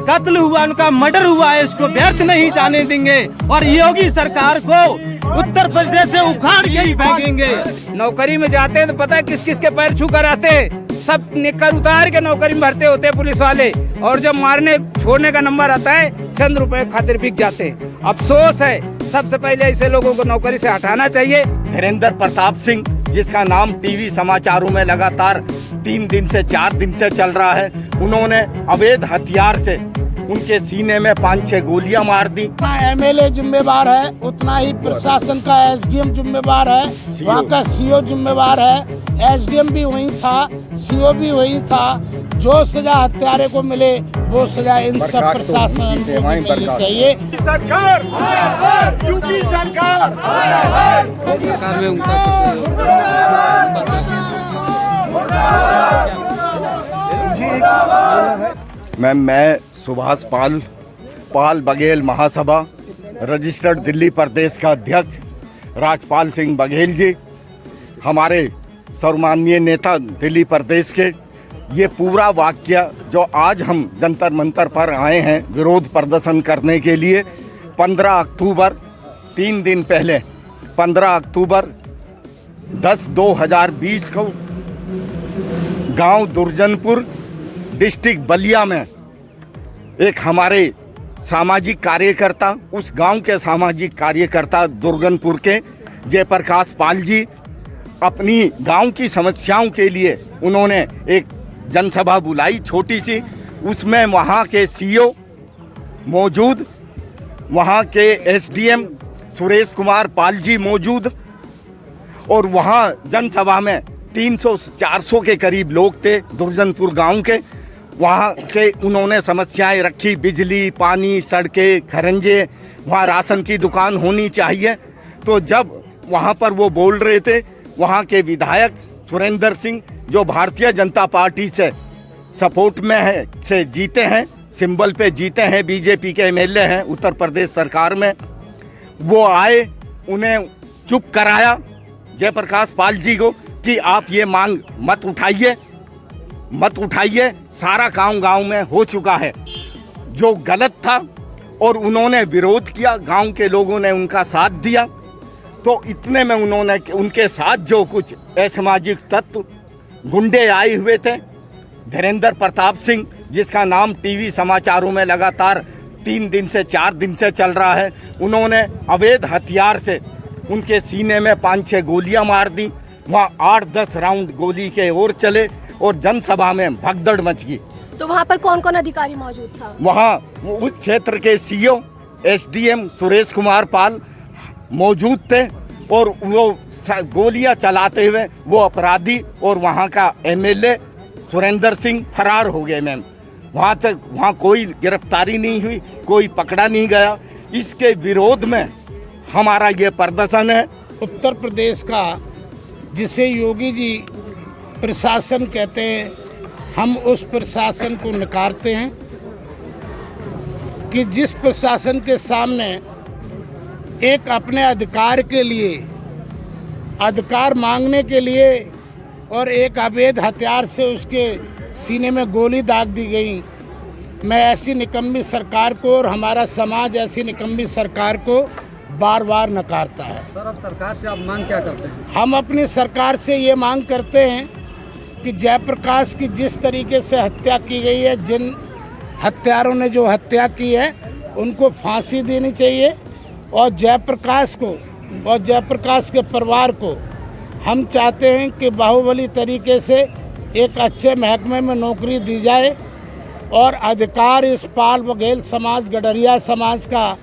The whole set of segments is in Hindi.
कत्ल हुआ, उनका मर्डर हुआ है, इसको व्यर्थ नहीं जाने देंगे और योगी सरकार को उत्तर प्रदेश से उखाड़ के ही फेंकेंगे। नौकरी में जाते हैं तो पता है किस किस के पैर छू कर आते हैं, सब निकर उतार के नौकरी में भरते होते हैं पुलिस वाले, और जब मारने छोड़ने का नंबर आता है चंद रुपए खातिर बिक जाते हैं। अफसोस है, सबसे पहले ऐसे लोगों को नौकरी से हटाना चाहिए। धीरेन्द्र प्रताप सिंह, जिसका नाम टीवी समाचारों में लगातार 3 दिन से 4 दिन से चल रहा है, उन्होंने अवैध हथियार से उनके सीने में 5-6 गोलियां मार दी। एमएलए जिम्मेवार है, उतना ही प्रशासन का एसडीएम जिम्मेवार है, वहाँ का सीओ जिम्मेवार है। एसडीएम भी वही था, सीओ भी वही था। जो सजा हत्यारे को मिले वो सजा इन सब प्रशासन को मिलनी चाहिए। सरकार, यूपी सरकार में उनका मैं सुभाष पाल बघेल महासभा रजिस्टर्ड दिल्ली प्रदेश का अध्यक्ष राजपाल सिंह बघेल जी, हमारे सर्वमाननीय नेता दिल्ली प्रदेश के, ये पूरा वाक्य जो आज हम जंतर मंतर पर आए हैं विरोध प्रदर्शन करने के लिए, 15 अक्टूबर 3 दिन पहले 15 अक्टूबर 10/2020 को गांव दुर्जनपुर डिस्ट्रिक्ट बलिया में एक हमारे सामाजिक कार्यकर्ता, उस गांव के सामाजिक कार्यकर्ता दुर्गनपुर के जयप्रकाश पाल जी, अपनी गांव की समस्याओं के लिए उन्होंने एक जनसभा बुलाई छोटी सी। उसमें वहां के सीओ मौजूद, वहां के एसडीएम सुरेश कुमार पाल जी मौजूद, और वहां जनसभा में 300-400 के करीब लोग थे दुर्जनपुर गांव के। वहाँ के उन्होंने समस्याएं रखी, बिजली, पानी, सड़कें, खरंजे, वहाँ राशन की दुकान होनी चाहिए। तो जब वहाँ पर वो बोल रहे थे, वहाँ के विधायक सुरेंद्र सिंह, जो भारतीय जनता पार्टी से सपोर्ट में है, से जीते हैं, सिंबल पे जीते हैं, बीजेपी के एमएलए हैं उत्तर प्रदेश सरकार में, वो आए, उन्हें चुप कराया जयप्रकाश पाल जी को कि आप ये मांग मत उठाइए, सारा काम गांव में हो चुका है। जो गलत था और उन्होंने विरोध किया, गांव के लोगों ने उनका साथ दिया। तो इतने में उन्होंने उनके साथ जो कुछ असामाजिक तत्व गुंडे आए हुए थे, धीरेन्द्र प्रताप सिंह, जिसका नाम टीवी समाचारों में लगातार 3 दिन से 4 दिन से चल रहा है, उन्होंने अवैध हथियार से उनके सीने में 5-6 गोलियां मार दी। वहाँ 8-10 राउंड गोली के ओर चले और जनसभा में भगदड़ मच गई। तो वहाँ पर कौन कौन अधिकारी मौजूद था? वहाँ उस क्षेत्र के सीओ एसडीएम सुरेश कुमार पाल मौजूद थे, और वो गोलियां चलाते हुए वो अपराधी और वहाँ का एमएलए सुरेंद्र सिंह फरार हो गए। मैम, वहाँ कोई गिरफ्तारी नहीं हुई, कोई पकड़ा नहीं गया। इसके विरोध में हमारा ये प्रदर्शन है। उत्तर प्रदेश का जिसे योगी जी प्रशासन कहते हैं, हम उस प्रशासन को नकारते हैं कि जिस प्रशासन के सामने एक अपने अधिकार के लिए, अधिकार मांगने के लिए और एक अवैध हथियार से उसके सीने में गोली दाग दी गई, मैं ऐसी निकम्मी सरकार को और हमारा समाज ऐसी निकम्मी सरकार को बार बार नकारता है। सर, अब सरकार से आप मांग क्या करते हैं? हम अपनी सरकार से ये मांग करते हैं कि जयप्रकाश की जिस तरीके से हत्या की गई है, जिन हत्यारों ने जो हत्या की है, उनको फांसी देनी चाहिए, और जयप्रकाश को और जयप्रकाश के परिवार को हम चाहते हैं कि बाहुबली तरीके से एक अच्छे महकमे में नौकरी दी जाए, और अधिकार इस पाल बघेल समाज, गडरिया समाज का,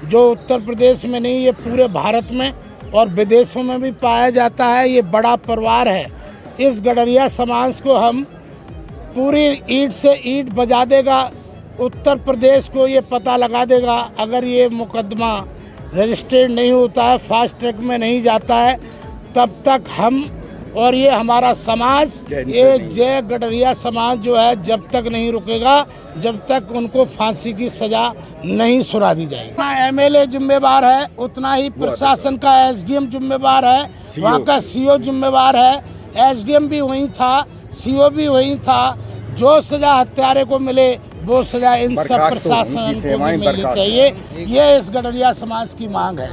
जो उत्तर प्रदेश में नहीं, ये पूरे भारत में और विदेशों में भी पाया जाता है। ये बड़ा परिवार है। इस गडरिया समाज को हम पूरी ईंट से ईंट बजा देगा। उत्तर प्रदेश को ये पता लगा देगा, अगर ये मुकदमा रजिस्टर्ड नहीं होता है, फास्ट ट्रैक में नहीं जाता है, तब तक हम और ये हमारा समाज, ये जय गडरिया समाज जो है, जब तक नहीं रुकेगा, जब तक उनको फांसी की सजा नहीं सुना दी जाएगी। जितना एमएलए जिम्मेवार है, उतना ही प्रशासन का एसडीएम जिम्मेवार है, वहाँ का सीओ जिम्मेवार है। एसडीएम भी वही था, सीओ भी वही था। जो सजा हत्यारे को मिले वो सजा इन सब बर्खास्त हो, प्रशासन उनकी को सेवाएं भी मिलनी बर्खास्त चाहिए। ये इस गडरिया समाज की मांग है।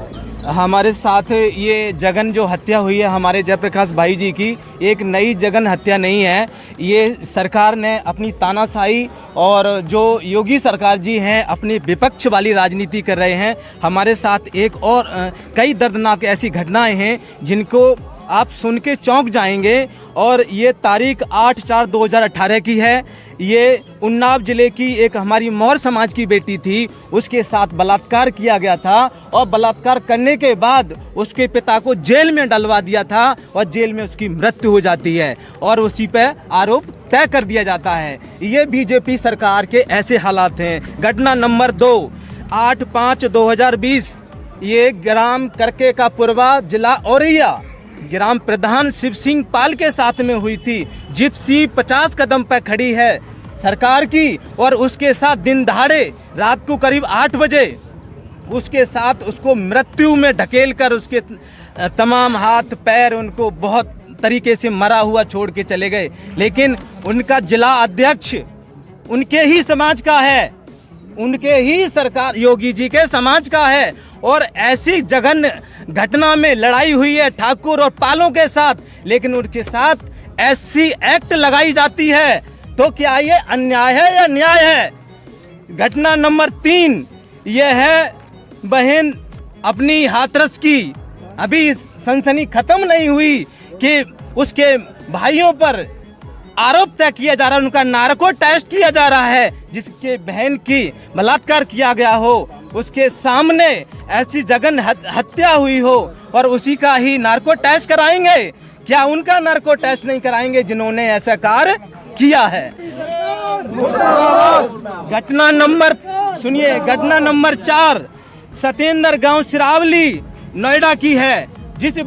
हमारे साथ ये जगन जो हत्या हुई है हमारे जयप्रकाश भाई जी की, एक नई जगन हत्या नहीं है। ये सरकार ने अपनी तानाशाही और जो योगी सरकार जी हैं अपनी विपक्ष वाली राजनीति कर रहे हैं। हमारे साथ एक और कई दर्दनाक ऐसी घटनाएं हैं जिनको आप सुन के चौंक जाएंगे। और ये तारीख 8/4/2018 की है। ये उन्नाव जिले की एक हमारी मौर्य समाज की बेटी थी, उसके साथ बलात्कार किया गया था और बलात्कार करने के बाद उसके पिता को जेल में डलवा दिया था और जेल में उसकी मृत्यु हो जाती है और उसी पे आरोप तय कर दिया जाता है। ये बीजेपी सरकार के ऐसे हालात हैं। घटना नंबर 2 8/5/2020 ये ग्राम करके का पूर्वा जिला औरैया ग्राम प्रधान शिव सिंह पाल के साथ में हुई थी। जिप्सी 50 कदम पर खड़ी है सरकार की और उसके साथ दिन दहाड़े रात को करीब 8 बजे उसके साथ उसको मृत्यु में ढकेल कर उसके तमाम हाथ पैर उनको बहुत तरीके से मरा हुआ छोड़ के चले गए। लेकिन उनका जिला अध्यक्ष उनके ही समाज का है, उनके ही सरकार योगी जी के समाज का है। और ऐसी जघन्य घटना में लड़ाई हुई है ठाकुर और पालों के साथ, लेकिन उनके साथ एससी एक्ट लगाई जाती है। तो क्या ये अन्याय है या न्याय है? घटना नंबर 3 ये है बहन अपनी हाथरस की। अभी सनसनी खत्म नहीं हुई कि उसके भाइयों पर आरोप तय किया जा रहा है, उनका नार्को टेस्ट किया जा रहा है। जिसके बहन की बलात्कार किया गया हो उसके सामने ऐसी जघन्य हत्या हुई हो और उसी का ही नार्को टेस्ट कराएंगे? क्या उनका नार्को टेस्ट नहीं कराएंगे जिन्होंने ऐसा कार्य किया है? घटना नंबर 4 सतेंद्र गांव सिरावली नोएडा की है। जिस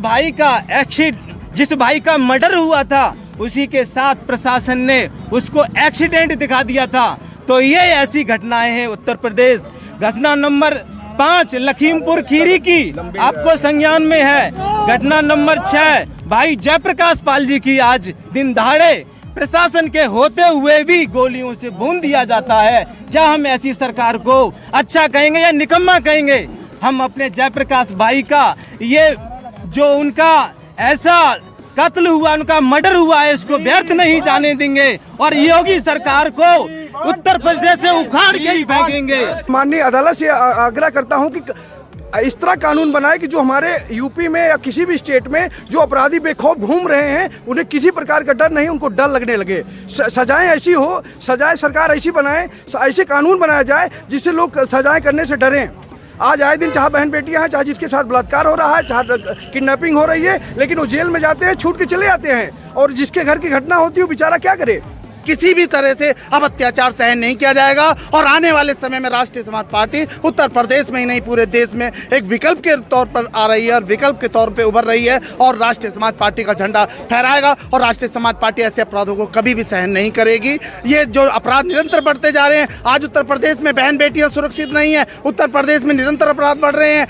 भाई का मर्डर हुआ था उसी के साथ प्रशासन ने उसको एक्सीडेंट दिखा दिया था। तो ये ऐसी घटनाएं हैं उत्तर प्रदेश। घटना नंबर 5 लखीमपुर खीरी की आपको संज्ञान में है। घटना नंबर 6 भाई जयप्रकाश पाल जी की आज दिन दहाड़े प्रशासन के होते हुए भी गोलियों से भून दिया जाता है। क्या हम ऐसी सरकार को अच्छा कहेंगे या निकम्मा कहेंगे? हम अपने जयप्रकाश भाई का ये जो उनका ऐसा कत्ल हुआ, उनका मर्डर हुआ है, इसको व्यर्थ नहीं जाने देंगे और योगी सरकार को उत्तर प्रदेश से उखाड़ के ही फेंकेंगे। माननीय अदालत से आग्रह करता हूं कि इस तरह कानून बनाए कि जो हमारे यूपी में या किसी भी स्टेट में जो अपराधी बेखौफ घूम रहे हैं उन्हें किसी प्रकार का डर नहीं, उनको डर लगने लगे। सजाएं ऐसी हो, सजाएं सरकार ऐसी बनाए, ऐसे कानून बनाया जाए जिससे लोग सजाएं करने से डरें। आज आए दिन चाहे बहन बेटियां हैं, चाहे जिसके साथ बलात्कार हो रहा है, चाहे किडनैपिंग हो रही है, लेकिन वो जेल में जाते हैं, छूट के चले जाते हैं। और जिसके घर की घटना होती है वो बेचारा क्या करे? किसी भी तरह से अब अत्याचार सहन नहीं किया जाएगा और आने वाले समय में राष्ट्रीय समाज पार्टी उत्तर प्रदेश में ही नहीं पूरे देश में एक विकल्प के तौर पर आ रही है और विकल्प के तौर पे उभर रही है और राष्ट्रीय समाज पार्टी का झंडा फहराएगा। और राष्ट्रीय समाज पार्टी ऐसे अपराधों को कभी भी सहन नहीं करेगी। ये जो अपराध निरंतर बढ़ते जा रहे हैं, आज उत्तर प्रदेश में बहन बेटियां सुरक्षित नहीं है, उत्तर प्रदेश में निरंतर अपराध बढ़ रहे हैं,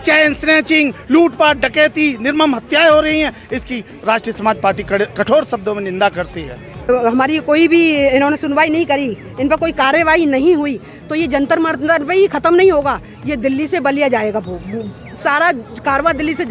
चैन स्नैचिंग, लूटपाट, डकैती, निर्मम हत्याएं हो रही हैं। इसकी राष्ट्रीय समाज पार्टी कठोर शब्दों में निंदा करती है। हमारी कोई भी इन्होंने सुनवाई नहीं करी, इन पर कोई कार्रवाई नहीं हुई तो ये जंतर मंतर पे ही खत्म नहीं होगा। ये दिल्ली से बलिया जाएगा, सारा कारवा दिल्ली से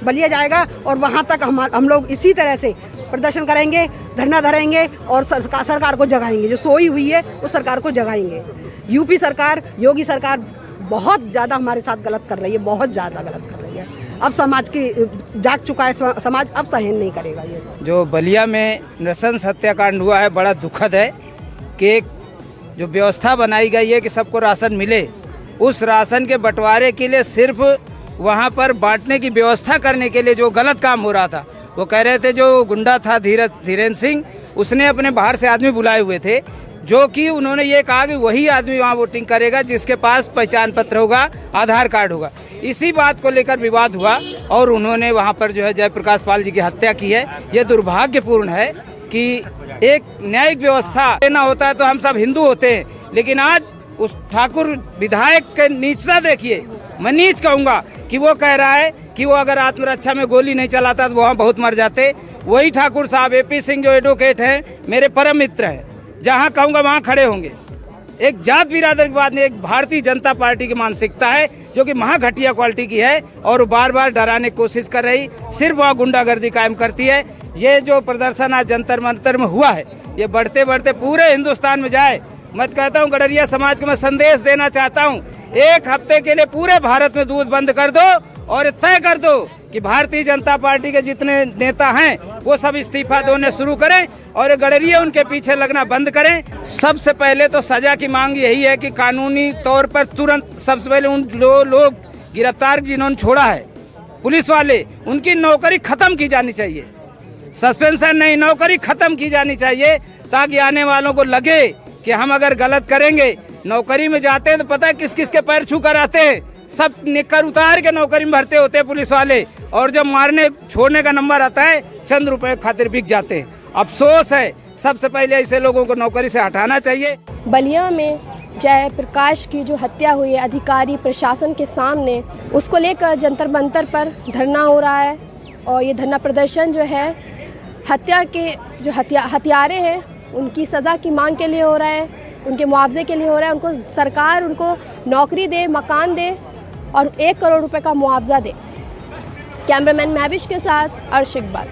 बलिया जाएगा और वहाँ तक हम लोग इसी तरह से प्रदर्शन करेंगे, धरना धरेंगे और सरकार को जगाएंगे। जो सोई हुई है वो सरकार को जगाएंगे। यूपी सरकार, योगी सरकार बहुत ज़्यादा हमारे साथ गलत कर रही है, बहुत ज़्यादा गलत कर रही है। अब समाज की जाग चुका है समाज, अब सहन नहीं करेगा। ये जो बलिया में नृशंस हत्याकांड हुआ है बड़ा दुखद है कि एक जो व्यवस्था बनाई गई है कि सबको राशन मिले, उस राशन के बंटवारे के लिए सिर्फ वहाँ पर बांटने की व्यवस्था करने के लिए जो गलत काम हो रहा था, वो कह रहे थे जो गुंडा था धीरेन्द्र सिंह, उसने अपने बाहर से आदमी बुलाए हुए थे, जो कि उन्होंने ये कहा कि वही आदमी वहाँ वोटिंग करेगा जिसके पास पहचान पत्र होगा, आधार कार्ड होगा। इसी बात को लेकर विवाद हुआ और उन्होंने वहाँ पर जो है जयप्रकाश पाल जी की हत्या की है। ये दुर्भाग्यपूर्ण है कि एक न्यायिक व्यवस्था लेना होता है तो हम सब हिंदू होते हैं, लेकिन आज उस ठाकुर विधायक के नीचता देखिए। मैं नीच कहूँगा कि वो कह रहा है कि वो अगर आत्मरक्षा में गोली नहीं चलाता तो वहाँ बहुत मर जाते। वही ठाकुर साहब AP सिंह जो एडवोकेट हैं, मेरे परम मित्र हैं, जहाँ कहूँगा वहाँ खड़े होंगे एक जात बिरादर की बात नहीं, एक भारतीय जनता पार्टी की मानसिकता है जो कि महाघटिया क्वालिटी की है और बार बार डराने की कोशिश कर रही, सिर्फ वहाँ गुंडागर्दी कायम करती है। ये जो प्रदर्शन आज जंतर मंतर में हुआ है, ये बढ़ते बढ़ते पूरे हिंदुस्तान में जाए। मैं कहता हूँ गडरिया समाज को मैं संदेश देना चाहता हूँ, एक हफ्ते के लिए पूरे भारत में दूध बंद कर दो और तय कर दो कि भारतीय जनता पार्टी के जितने नेता हैं वो सब इस्तीफा देने शुरू करें और गडरिया उनके पीछे लगना बंद करें। सबसे पहले तो सजा की मांग यही है कि कानूनी तौर पर तुरंत सबसे पहले उन लोग गिरफ्तार जिन्होंने छोड़ा है पुलिस वाले, उनकी नौकरी खत्म की जानी चाहिए। सस्पेंशन नहीं, नौकरी खत्म की जानी चाहिए ताकि आने वालों को लगे कि हम अगर गलत करेंगे, नौकरी में जाते हैं तो पता है किस किस के पैर छू कर आते हैं, सब निकर उतार के नौकरी में भरते होते हैं पुलिस वाले, और जब मारने छोड़ने का नंबर आता है चंद रुपए खातिर बिक जाते हैं। अफसोस है, सबसे पहले ऐसे लोगों को नौकरी से हटाना चाहिए। बलिया में जयप्रकाश की जो हत्या हुई है अधिकारी प्रशासन के सामने, उसको लेकर जंतर मंतर पर धरना हो रहा है और ये धरना प्रदर्शन जो है हत्या के जो हत्यारे हैं उनकी सज़ा की मांग के लिए हो रहा है, उनके मुआवजे के लिए हो रहा है। उनको सरकार उनको नौकरी दे, मकान दे और 1 करोड़ रुपए का मुआवजा दे। कैमरामैन महविश के साथ अर्श इकबाल।